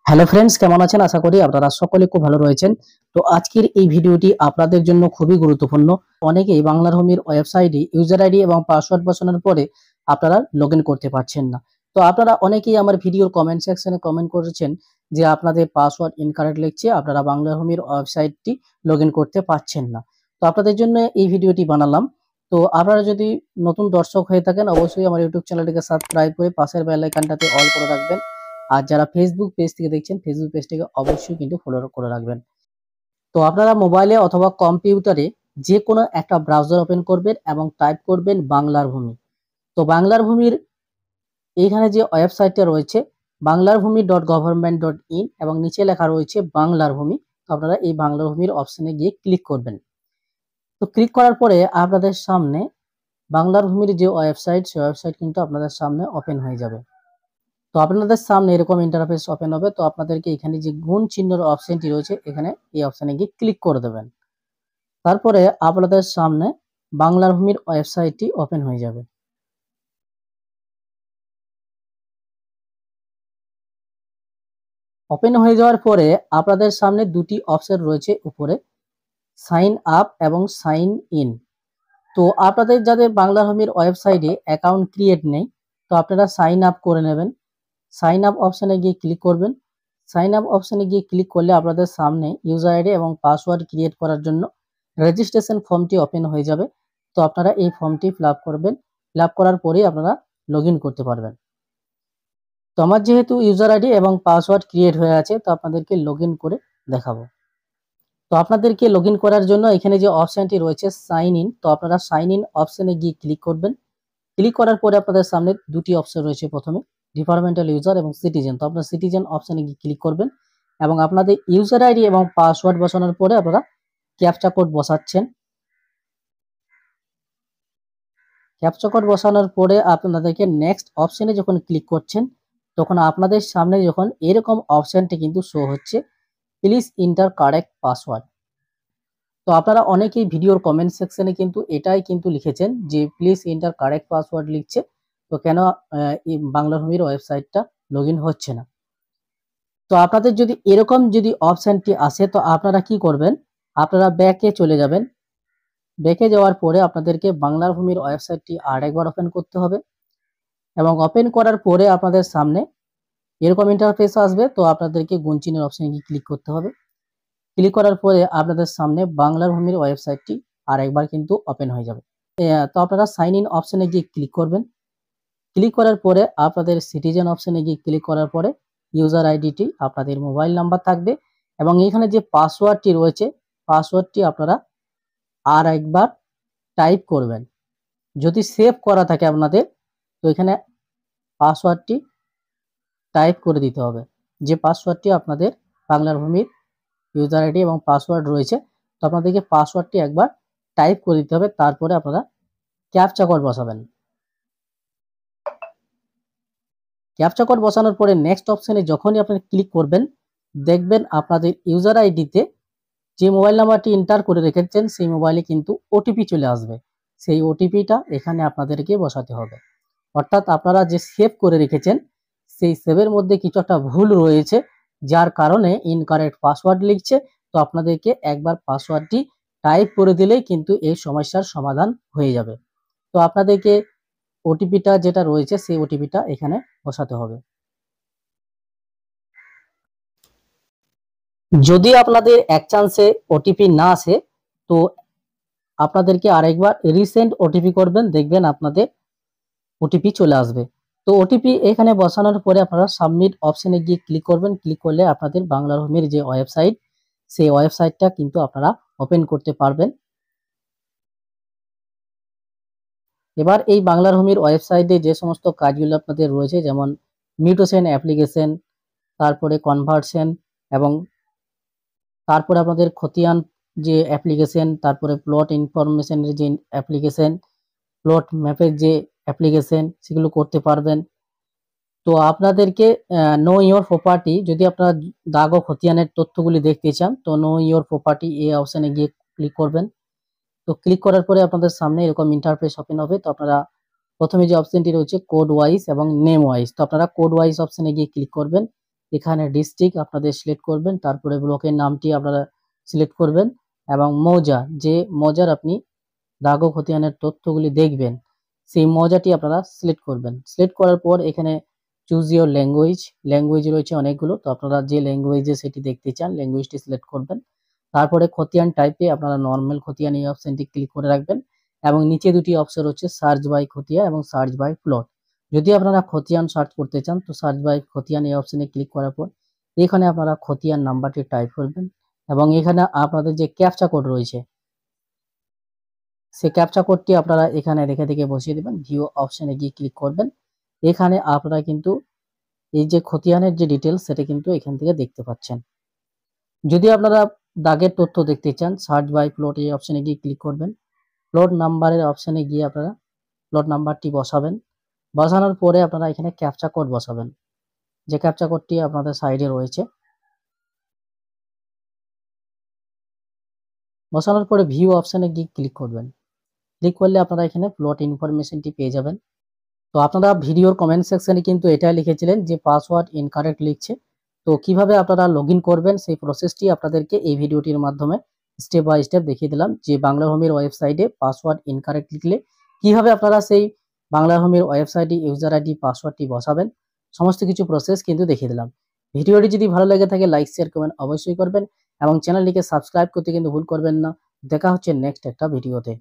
Hello friends, কেমন আছেন? আশা করি আপনারা সকলে খুব ভালো রয়েছেন। তো আজকের এই ভিডিওটি আপনাদের জন্য খুবই গুরুত্বপূর্ণ। অনেকেই বাংলার হোমির ওয়েবসাইটে ইউজার আইডি এবং পাসওয়ার্ড বসানোর পরে আপনারা লগইন করতে পারছেন না। তো আপনারা অনেকেই আমার ভিডিওর কমেন্ট সেকশনে কমেন্ট করেছেন যে আপনাদের পাসওয়ার্ড ইনকারেক্ট লিখছে, আপনারা বাংলার হোমির ওয়েবসাইটটি লগইন করতে পারছেন না। তো আপনাদের জন্য এই ভিডিওটি বানালাম। তো আপনারা যদি নতুন দর্শক হয়ে থাকেন, অবশ্যই আমার ইউটিউব চ্যানেলটিকে সাবস্ক্রাইব করে পাশের বেল আইকনটাতে অল করে রাখবেন। আর যারা ফেসবুক পেজ থেকে দেখছেন, ফেসবুক পেজটিকে অবশ্যই কিন্তু ফলো করে রাখবেন। তো আপনারা মোবাইলে অথবা কম্পিউটারে যে কোনো একটা ব্রাউজার ওপেন করবেন এবং টাইপ করবেন বাংলার ভূমি। তো বাংলার ভূমির এইখানে যে ওয়েবসাইটটা রয়েছে banglarbhumi.government.in এবং নিচে লেখা রয়েছে বাংলার ভূমি। তো আপনারা এই বাংলার ভূমির অপশনে গিয়ে ক্লিক করবেন। তো ক্লিক করার পরে আপনাদের সামনে বাংলার ভূমির যে ওয়েবসাইট, সেই ওয়েবসাইট কিন্তু আপনাদের সামনে ওপেন হয়ে যাবে। তো আপনাদের সামনে এরকম ইন্টারফেস ওপেন হবে। তো আপনাদেরকে এখানে যে গুণ চিহ্নের অপশনটি রয়েছে, এখানে এই অপশনে গিয়ে ক্লিক করে দেবেন। তারপরে আপনাদের সামনে বাংলার ভূমির ওয়েবসাইটটি ওপেন হয়ে যাবে। ওপেন হয়ে যাওয়ার পরে আপনাদের সামনে দুটি অপশন রয়েছে উপরে, সাইন আপ এবং সাইন ইন। তো আপনাদের যাদের বাংলার ভূমির ওয়েবসাইটে অ্যাকাউন্ট ক্রিয়েট নেই, তো আপনারা সাইন আপ করে নেবেন। সাইন আপ অপশনে গিয়ে ক্লিক করবেন। সাইন আপ অপশনে গিয়ে ক্লিক করলে আপনাদের সামনে ইউজার আইডি এবং পাসওয়ার্ড ক্রিয়েট করার জন্য রেজিস্ট্রেশন ফর্মটি ওপেন হয়ে যাবে। তো আপনারা এই ফর্মটি ফিল আপ করবেন। ফিল আপ করার পরেই আপনারা লগ ইন করতে পারবেন। তো আমার যেহেতু ইউজার আইডি এবং পাসওয়ার্ড ক্রিয়েট হয়ে আছে, তো আপনাদেরকে লগ ইন করে দেখাবো। তো আপনাদেরকে লগ ইন করার জন্য এখানে যে অপশনটি রয়েছে সাইন ইন, তো আপনারা সাইন ইন অপশনে গিয়ে ক্লিক করবেন। ক্লিক করার পরে আপনাদের সামনে দুটি অপশন রয়েছে, প্রথমে ডিপার্টমেন্টাল ইউজার এবং সিটিজেন। তো আপনারা সিটিজেন অপশনে গিয়ে ক্লিক করবেন এবং আপনাদের ইউজার আইডি এবং পাসওয়ার্ড বসানোর পরে আপনারা ক্যাপচা কোড বসাচ্ছেন। ক্যাপচা কোড বসানোর পরে আপনাদেরকে নেক্সট অপশনে যখন ক্লিক করছেন, তখন আপনাদের সামনে যখন এরকম অপশনটি কিন্তু শো হচ্ছে, প্লিজ এন্টার কারেক্ট পাসওয়ার্ড। তো আপনারা অনেকেই ভিডিওর কমেন্ট সেকশনে কিন্তু এটাই কিন্তু লিখেছেন যে প্লিজ এন্টার কারেক্ট পাসওয়ার্ড লিখছে, তো কেন এই বাংলা ভূমির ওয়েবসাইটটা লগ ইন হচ্ছে না। তো আপনাদের যদি এরকম যদি অপশনটি আসে, তো আপনারা কি করবেন, আপনারা ব্যাকে চলে যাবেন। ব্যাকে যাওয়ার পরে আপনাদেরকে বাংলার ভূমির ওয়েবসাইটটি আরেকবার ওপেন করতে হবে এবং ওপেন করার পরে আপনাদের সামনে এরকম ইন্টারফেস আসবে। তো আপনাদেরকে গুণ চিহ্নের অপশনে গিয়ে ক্লিক করতে হবে। ক্লিক করার পরে আপনাদের সামনে বাংলার ভূমির ওয়েবসাইটটি আরেকবার কিন্তু ওপেন হয়ে যাবে। তো আপনারা সাইন ইন অপশনে গিয়ে ক্লিক করবেন। ক্লিক করার পরে আপনাদের সিটিজেন অপশনে গিয়ে ক্লিক করার পরে ইউজার আইডিটি আপনাদের মোবাইল নাম্বার থাকবে এবং এখানে যে পাসওয়ার্ডটি রয়েছে, পাসওয়ার্ডটি আপনারা আর একবার টাইপ করবেন। যদি সেভ করা থাকে আপনাদের, তো এখানে পাসওয়ার্ডটি টাইপ করে দিতে হবে। যে পাসওয়ার্ডটি আপনাদের বাংলার ভূমির ইউজার আইডি এবং পাসওয়ার্ড রয়েছে, তো আপনাদেরকে পাসওয়ার্ডটি একবার টাইপ করে দিতে হবে। তারপরে আপনারা ক্যাপচা কোড বসাবেন। ক্যাপচা কোড বসানোর পরে নেক্সট অপশনে যখনই আপনি ক্লিক করবেন, দেখবেন আপনাদের ইউজার আইডিতে যে মোবাইল নাম্বারটি এন্টার করে রেখেছেন, সেই মোবাইলে কিন্তু ওটিপি চলে আসবে। সেই ওটিপিটা এখানে আপনাদেরকে বসাতে হবে। অর্থাৎ আপনারা যে সেভ করে রেখেছেন, সেই সেভের মধ্যে কিছু একটা ভুল রয়েছে, যার কারণে ইনকারেক্ট পাসওয়ার্ড লিখছে। তো আপনাদেরকে একবার পাসওয়ার্ডটি টাইপ করে দিলেই কিন্তু এই সমস্যার সমাধান হয়ে যাবে। তো আপনাদেরকে ওটিপিটা যেটা রয়েছে, সেই ওটিপিটা এখানে বসাতে হবে। যদি আপনাদের এক চান্সে ওটিপি না আসে, তো আপনাদেরকে আরেকবার রিসেন্ট ওটিপি করবেন, দেখবেন আপনাদের ওটিপি চলে আসবে। তো ওটিপি এখানে বসানোর পরে আপনারা সাবমিট অপশনে গিয়ে ক্লিক করবেন। ক্লিক করলে আপনাদের বাংলার ভূমির যে ওয়েবসাইট, সেই ওয়েবসাইটটা কিন্তু আপনারা ওপেন করতে পারবেন। এবার এই বাংলার ভূমির ওয়েবসাইটে যে সমস্ত কাজগুলো আপনাদের রয়েছে, যেমন মিউটেশন অ্যাপ্লিকেশন, তারপরে কনভার্সন এবং তারপরে আপনাদের খতিয়ান যে অ্যাপ্লিকেশন, তারপরে প্লট ইনফরমেশনের যে অ্যাপ্লিকেশন, প্লট ম্যাপের যে অ্যাপ্লিকেশন, সেগুলো করতে পারবেন। তো আপনাদেরকে নো ইওর প্রপার্টি, যদি আপনারা দাগ ও খতিয়ানের তথ্যগুলি দেখতে চান, তো নো ইওর প্রপার্টি এই অপশানে গিয়ে ক্লিক করবেন। তো ক্লিক করার পরে আপনাদের সামনে এরকম ইন্টারফেস ওপেন হবে। তো আপনারা প্রথমে যে অপশনটি রয়েছে কোড ওয়াইজ এবং নেম ওয়াইজ, তো আপনারা কোড ওয়াইজ অপশানে গিয়ে ক্লিক করবেন এখানে ডিস্ট্রিক্ট আপনাদের সিলেক্ট করবেন, তারপরে ব্লকের নামটি আপনারা সিলেক্ট করবেন এবং মৌজা, যে মৌজার আপনি দাগ ও খতিয়ানের তথ্যগুলি দেখবেন সেই মৌজাটি আপনারা সিলেক্ট করবেন। সিলেক্ট করার পর এখানে চুজ ইউর ল্যাঙ্গুয়েজ রয়েছে অনেকগুলো, তো আপনারা যে ল্যাঙ্গুয়েজে সেটি দেখতে চান ল্যাঙ্গুয়েজটি সিলেক্ট করবেন। তারপরে খতিয়ান টাইপে আপনারা নর্মাল খতিয়ান এই অপশনটি ক্লিক করে রাখবেন এবং নিচে দুটি অপশন হচ্ছে সার্চ বাই খতিয়ান এবং সার্চ বাই প্লট। যদি আপনারা খতিয়ান সার্চ করতে চান তো সার্চ বাই খতিয়ান এই অপশনে ক্লিক করার পর এখানে আপনারা খতিয়ান নাম্বারটি টাইপ করবেন এবং এখানে আপনাদের যে ক্যাপচা কোড রয়েছে সেই ক্যাপচা কোডটি আপনারা এখানে দেখে বসিয়ে দেবেন। ভিউ অপশনে গিয়ে ক্লিক করবেন। এখানে আপনারা কিন্তু এই যে খতিয়ানের যে ডিটেলস সেটা কিন্তু এখান থেকে দেখতে পাচ্ছেন। যদি আপনারা দাগের তথ্য দেখতে চান সার্চ বাই প্লট এই অপশনে গিয়ে ক্লিক করবেন। প্লট নাম্বারের অপশনে গিয়ে আপনারা প্লট নাম্বারটি বসাবেন। বসানোর পরে আপনারা এখানে ক্যাপচা কোড বসাবেন, যে ক্যাপচা কোডটি আপনাদের সাইডে রয়েছে। বসানোর পরে ভিউ অপশনে গিয়ে ক্লিক করবেন। ক্লিক করলে আপনারা এখানে প্লট ইনফরমেশনটি পেয়ে যাবেন। তো আপনারা ভিডিওর কমেন্ট সেকশনে কিন্তু এটাই লিখেছিলেন যে পাসওয়ার্ড ইনকারেক্ট লিখছে, তো কিভাবে আপনারা লগইন করবেন সেই প্রসেসটি আপনাদেরকে এই ভিডিওটির মাধ্যমে স্টেপ বাই স্টেপ দেখিয়ে দিলাম। যে বাংলা হোমের ওয়েবসাইটে পাসওয়ার্ড ইনকারেক্ট লিখলে কিভাবে আপনারা সেই বাংলা হোমের ওয়েবসাইটে ইউজার আইডি পাসওয়ার্ডটি বসাবেন, সমস্ত কিছু প্রসেস কিন্তু দেখিয়ে দিলাম। ভিডিওটি যদি ভালো লেগে থাকে লাইক শেয়ার কমেন্ট অবশ্যই করবেন এবং চ্যানেলটিকে সাবস্ক্রাইব করতে কিন্তু ভুল করবেন না। দেখা হচ্ছে নেক্সট একটা ভিডিওতে।